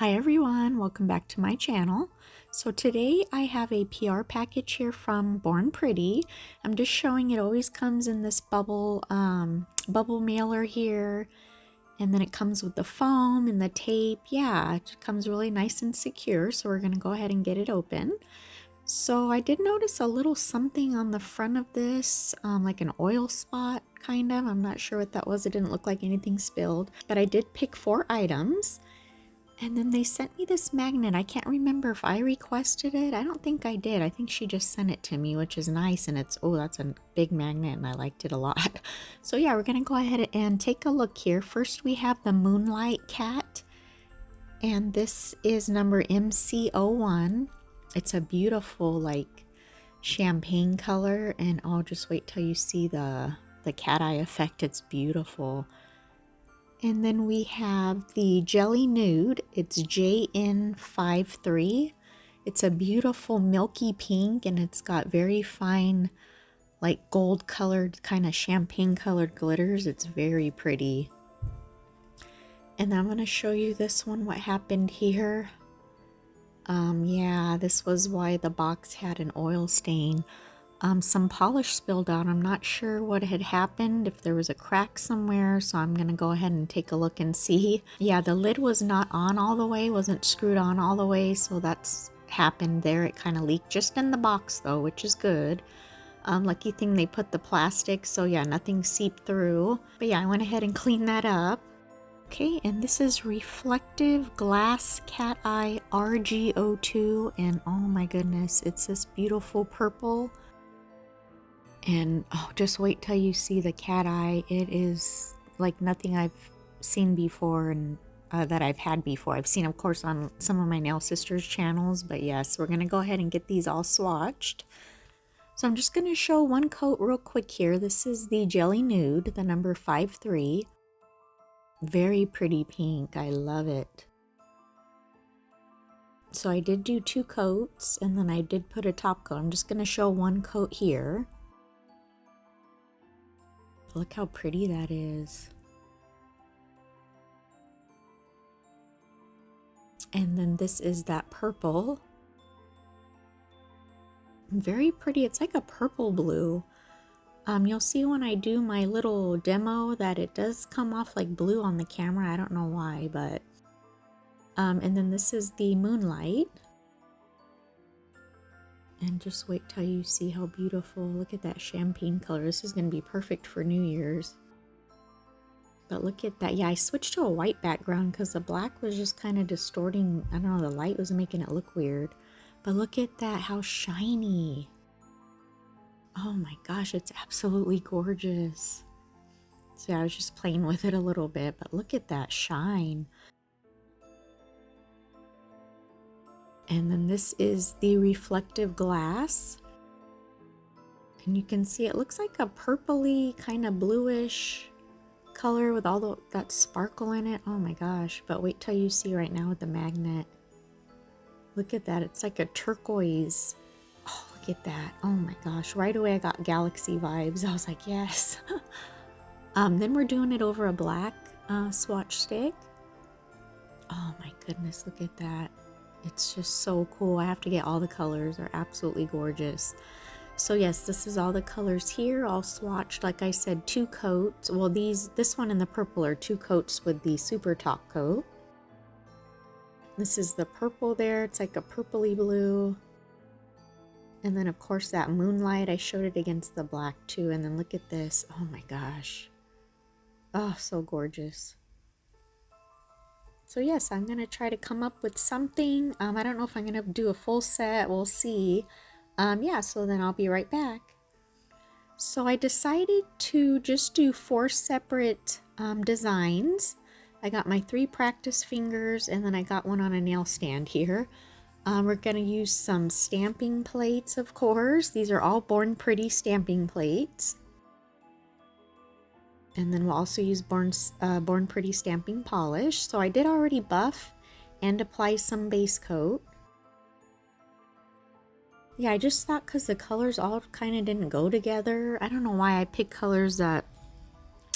Hi everyone, welcome back to my channel. So today I have a PR package here from Born Pretty. I'm just showing it always comes in this bubble mailer here, and then it comes with the foam and the tape. Yeah, it comes really nice and secure, so we're going to go ahead and get it open. So I did notice a little something on the front of this, like an oil spot kind of. I'm not sure what that was. It didn't look like anything spilled, but I did pick 4 items. And then they sent me this magnet. I can't remember if I requested it. I don't think I did. I think she just sent it to me, which is nice. And it's, oh, that's a big magnet and I liked it a lot. So yeah, we're going to go ahead and take a look here. First, we have the Moonlight Cat. And this is number MC01. It's a beautiful, like, champagne color. And oh, just wait till you see the cat eye effect. It's beautiful. And then we have the Jelly Nude. It's JN53. It's a beautiful milky pink and it's got very fine, like gold colored, kind of champagne colored glitters. It's very pretty. And I'm going to show you this one, what happened here. Yeah, this was why the box had an oil stain. Some polish spilled out. I'm not sure what had happened, if there was a crack somewhere, so I'm gonna go ahead and take a look and see. Yeah, the lid was not on all the way, wasn't screwed on all the way, so that's happened there. It kind of leaked just in the box though, which is good. Lucky thing they put the plastic, so yeah, nothing seeped through. But yeah, I went ahead and cleaned that up. Okay, and this is Reflective Glass Cat Eye RG02, and oh my goodness, it's this beautiful purple. And oh, just wait till you see the cat eye. It is like nothing I've seen before and that I've had before. I've seen, of course, on some of my nail sisters' channels, but yes, we're going to go ahead and get these all swatched. So I'm just going to show one coat real quick here. This is the Jelly Nude, the number 53. Very pretty pink. I love it. So I did do 2 coats, and then I did put a top coat. I'm just going to show one coat here. Look how pretty that is. And then this is that purple. Very pretty. It's like a purple blue. You'll see when I do my little demo that it does come off like blue on the camera. I don't know why, but and then this is the Moonlight. And just wait till you see how beautiful. Look at that champagne color. This is going to be perfect for New Year's. But look at that. Yeah, I switched to a white background because the black was just kind of distorting. I don't know, the light was making it look weird. But look at that, how shiny. Oh my gosh, it's absolutely gorgeous. So yeah, I was just playing with it a little bit, but look at that shine. And then this is the Reflective Glass. And you can see it looks like a purpley, kind of bluish color with all that sparkle in it. Oh my gosh. But wait till you see right now with the magnet. Look at that. It's like a turquoise. Oh, look at that. Oh my gosh. Right away I got galaxy vibes. I was like, yes. Then we're doing it over a black swatch stick. Oh my goodness. Look at that. It's just so cool. I have to get all the colors. They're absolutely gorgeous. So yes, this is all the colors here, all swatched. Like I said, 2 coats. Well, this one and the purple are 2 coats with the super top coat. This is the purple there. It's like a purpley blue. And then of course that Moonlight, I showed it against the black too. And then look at this. Oh my gosh. Oh, so gorgeous. So yes, I'm going to try to come up with something. I don't know if I'm going to do a full set. We'll see. Yeah, so then I'll be right back. So I decided to just do 4 separate designs. I got my 3 practice fingers and then I got one on a nail stand here. We're going to use some stamping plates, of course. These are all Born Pretty stamping plates. And then we'll also use Born Pretty stamping polish. So I did already buff and apply some base coat. Yeah, I just thought because the colors all kind of didn't go together. I don't know why I pick colors that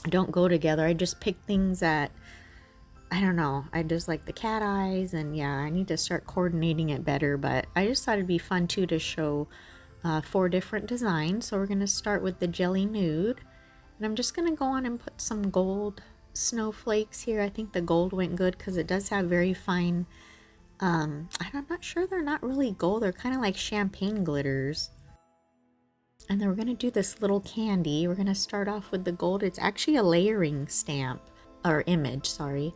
don't go together. I just pick things that I don't know, I just like the cat eyes, and yeah, I need to start coordinating it better, but I just thought it'd be fun too to show 4 different designs. So we're going to start with the Jelly Nude, and I'm just going to go on and put some gold snowflakes here. I think the gold went good because it does have very fine, I'm not sure, they're not really gold, they're kind of like champagne glitters. And then we're going to do this little candy. We're going to start off with the gold. It's actually a layering stamp, or image, sorry.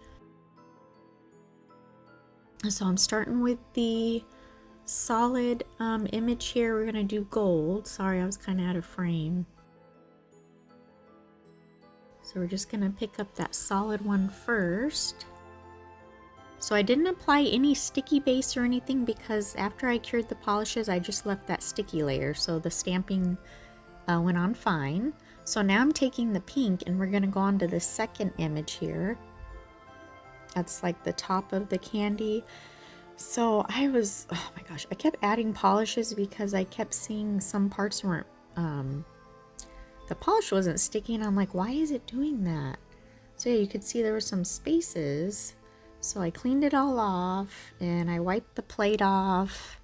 So I'm starting with the solid image here. We're going to do gold. Sorry, I was kind of out of frame. So we're just going to pick up that solid one first. So I didn't apply any sticky base or anything because after I cured the polishes, I just left that sticky layer. So the stamping went on fine. So now I'm taking the pink and we're going to go on to the second image here. That's like the top of the candy. So I was, oh my gosh, I kept adding polishes because I kept seeing some parts weren't, the polish wasn't sticking. I'm like, why is it doing that? So yeah, you could see there were some spaces. So I cleaned it all off and I wiped the plate off.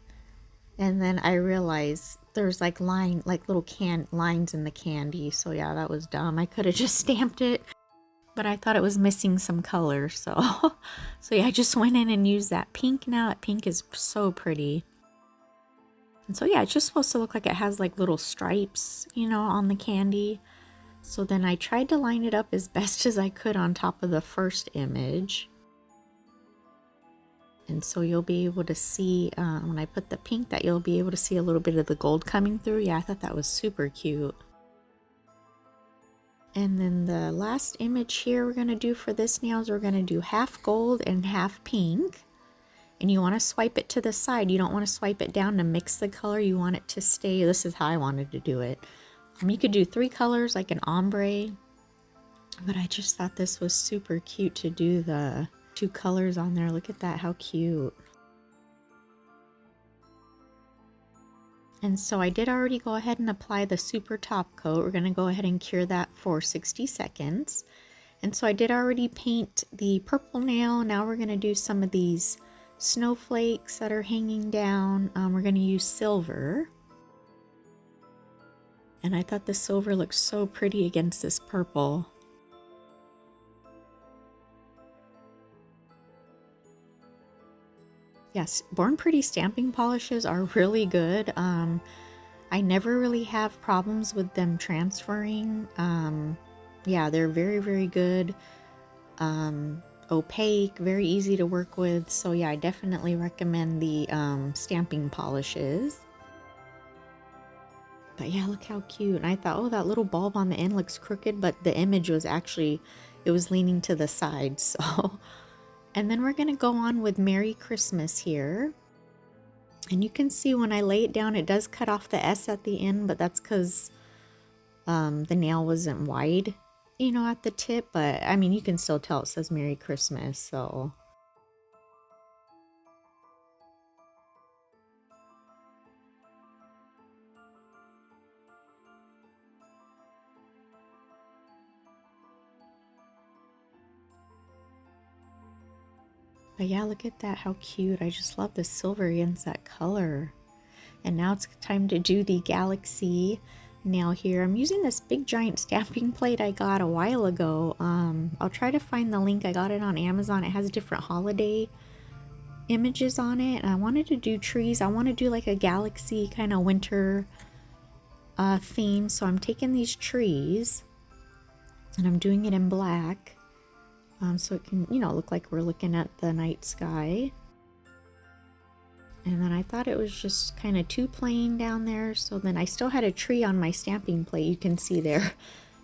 And then I realized there's like little lines in the candy. So yeah, that was dumb. I could have just stamped it, but I thought it was missing some color. So, so yeah, I just went in and used that pink now. That pink is so pretty. And so yeah, it's just supposed to look like it has like little stripes, you know, on the candy. So then I tried to line it up as best as I could on top of the first image. And so you'll be able to see, when I put the pink, that you'll be able to see a little bit of the gold coming through. Yeah, I thought that was super cute. And then the last image here we're going to do for this nail is we're going to do half gold and half pink. And you want to swipe it to the side. You don't want to swipe it down to mix the color. You want it to stay. This is how I wanted to do it. You could do 3 colors like an ombre. But I just thought this was super cute to do the 2 colors on there. Look at that, how cute. And so I did already go ahead and apply the super top coat. We're going to go ahead and cure that for 60 seconds. And so I did already paint the purple nail. Now we're going to do some of these snowflakes that are hanging down. We're going to use silver. And I thought the silver looked so pretty against this purple. Yes, Born Pretty stamping polishes are really good. I never really have problems with them transferring. Yeah, they're very, very good. Opaque, very easy to work with. So yeah, I definitely recommend the stamping polishes. But yeah, look how cute. And I thought, oh, that little bulb on the end looks crooked, but the image was actually, it was leaning to the side, so... And then we're going to go on with Merry Christmas here. And you can see when I lay it down, it does cut off the S at the end, but that's because the nail wasn't wide, you know, at the tip. But I mean, you can still tell it says Merry Christmas, so... But yeah, look at that, how cute. I just love the silver against that color. And now it's time to do the Galaxy nail here. I'm using this big giant stamping plate I got a while ago. I'll try to find the link. I got it on Amazon. It has different holiday images on it. And I wanted to do trees. I want to do like a galaxy kind of winter theme. So I'm taking these trees and I'm doing it in black. So it can, you know, look like we're looking at the night sky. And then I thought it was just kind of too plain down there. So then I still had a tree on my stamping plate, you can see there.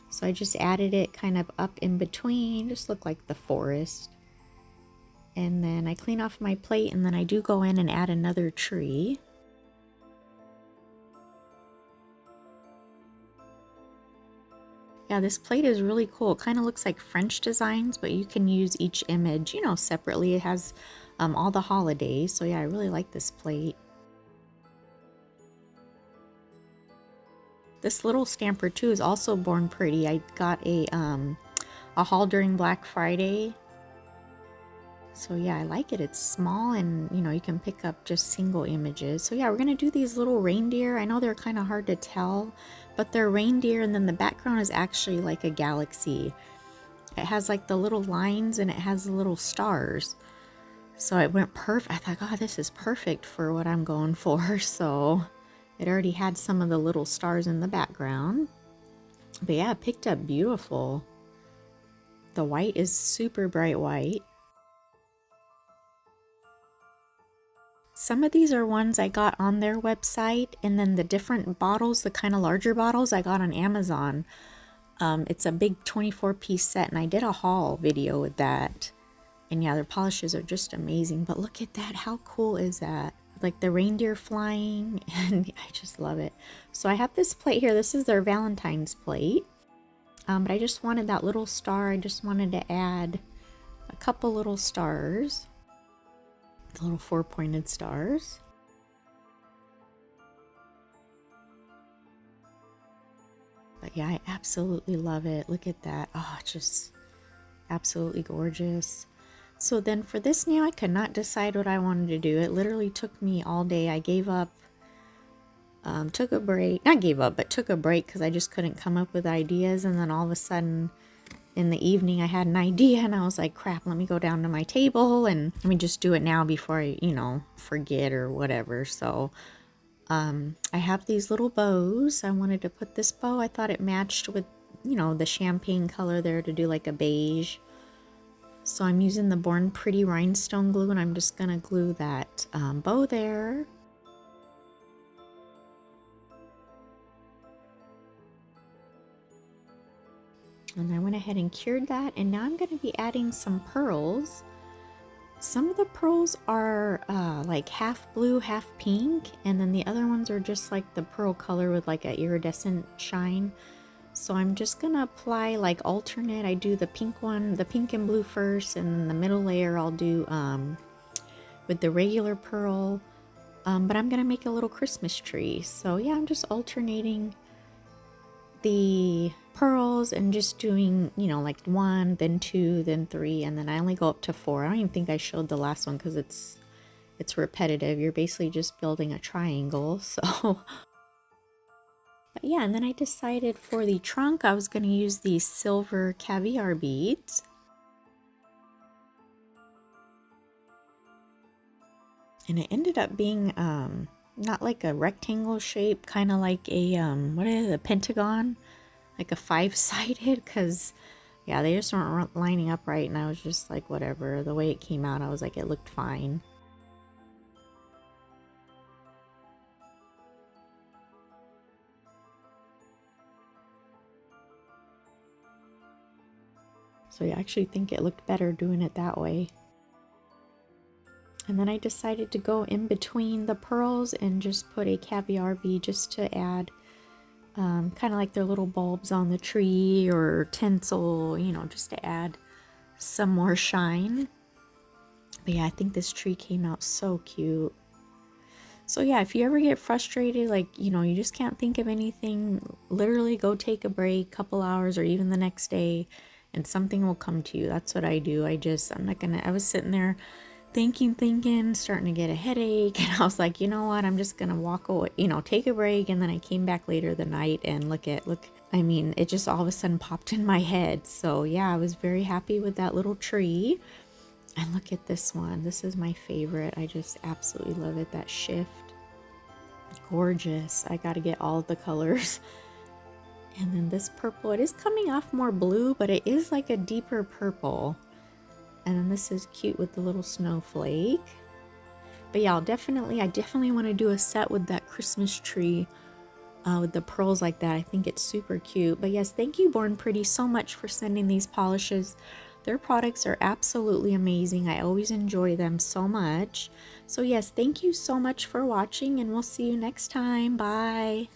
So I just added it kind of up in between, just look like the forest. And then I clean off my plate and then I do go in and add another tree. Yeah, this plate is really cool. It kind of looks like French designs, but you can use each image, you know, separately. It has all the holidays. So yeah, I really like this plate. This little stamper too is also Born Pretty. I got a haul during Black Friday. So yeah, I like it. It's small and you know, you can pick up just single images. So yeah, we're gonna do these little reindeer. I know they're kind of hard to tell, but they're reindeer, and then the background is actually like a galaxy. It has like the little lines and it has the little stars. So it went perfect. I thought, oh, this is perfect for what I'm going for. So it already had some of the little stars in the background. But yeah, it picked up beautiful. The white is super bright white. Some of these are ones I got on their website, and then the different bottles, the kind of larger bottles, I got on Amazon. It's a big 24-piece set, and I did a haul video with that. And yeah, their polishes are just amazing. But look at that. How cool is that? Like the reindeer flying, and I just love it. So I have this plate here. This is their Valentine's plate. But I just wanted that little star. I just wanted to add a couple little stars. The little 4-pointed stars. But yeah, I absolutely love it. Look at that. Oh, just absolutely gorgeous. So then for this nail, I could not decide what I wanted to do. It literally took me all day. I gave up, took a break. Not gave up, but took a break because I just couldn't come up with ideas. And then all of a sudden in the evening, I had an idea and I was like, crap, let me go down to my table and let me just do it now before I, you know, forget or whatever. So I have these little bows. I wanted to put this bow. I thought it matched with, you know, the champagne color there to do like a beige. So I'm using the Born Pretty rhinestone glue, and I'm just going to glue that bow there. And I went ahead and cured that, and now I'm going to be adding some pearls. Some of the pearls are like half blue, half pink, and then the other ones are just like the pearl color with like an iridescent shine. So I'm just going to apply like alternate. I do the pink one, the pink and blue first, and then the middle layer I'll do with the regular pearl. But I'm going to make a little Christmas tree. So yeah, I'm just alternating the pearls and just doing, you know, like 1, then 2, then 3, and then I only go up to 4. I don't even think I showed the last one because it's repetitive. You're basically just building a triangle. So but yeah, and then I decided for the trunk I was going to use these silver caviar beads. And it ended up being not like a rectangle shape, kind of like a what is it, a pentagon, like a 5-sided, because yeah, they just weren't lining up right, and I was just like, whatever. The way it came out, I was like, it looked fine. So I actually think it looked better doing it that way. And then I decided to go in between the pearls and just put a caviar bead just to add kind of like their little bulbs on the tree or tinsel, you know, just to add some more shine. But yeah, I think this tree came out so cute. So yeah, if you ever get frustrated, like, you know, you just can't think of anything, literally go take a break, couple hours, or even the next day, and something will come to you. That's what I do. I was sitting there thinking, starting to get a headache, and I was like, you know what, I'm just gonna walk away, you know, take a break. And then I came back later the night and look, I mean, it just all of a sudden popped in my head. So yeah, I was very happy with that little tree. And look at this one. This is my favorite. I just absolutely love it. That shift, gorgeous. I got to get all the colors. And then this purple, it is coming off more blue, but it is like a deeper purple. And then this is cute with the little snowflake. But yeah, I definitely want to do a set with that Christmas tree with the pearls like that. I think it's super cute. But yes, thank you, Born Pretty, so much for sending these polishes. Their products are absolutely amazing. I always enjoy them so much. So yes, thank you so much for watching, and we'll see you next time. Bye.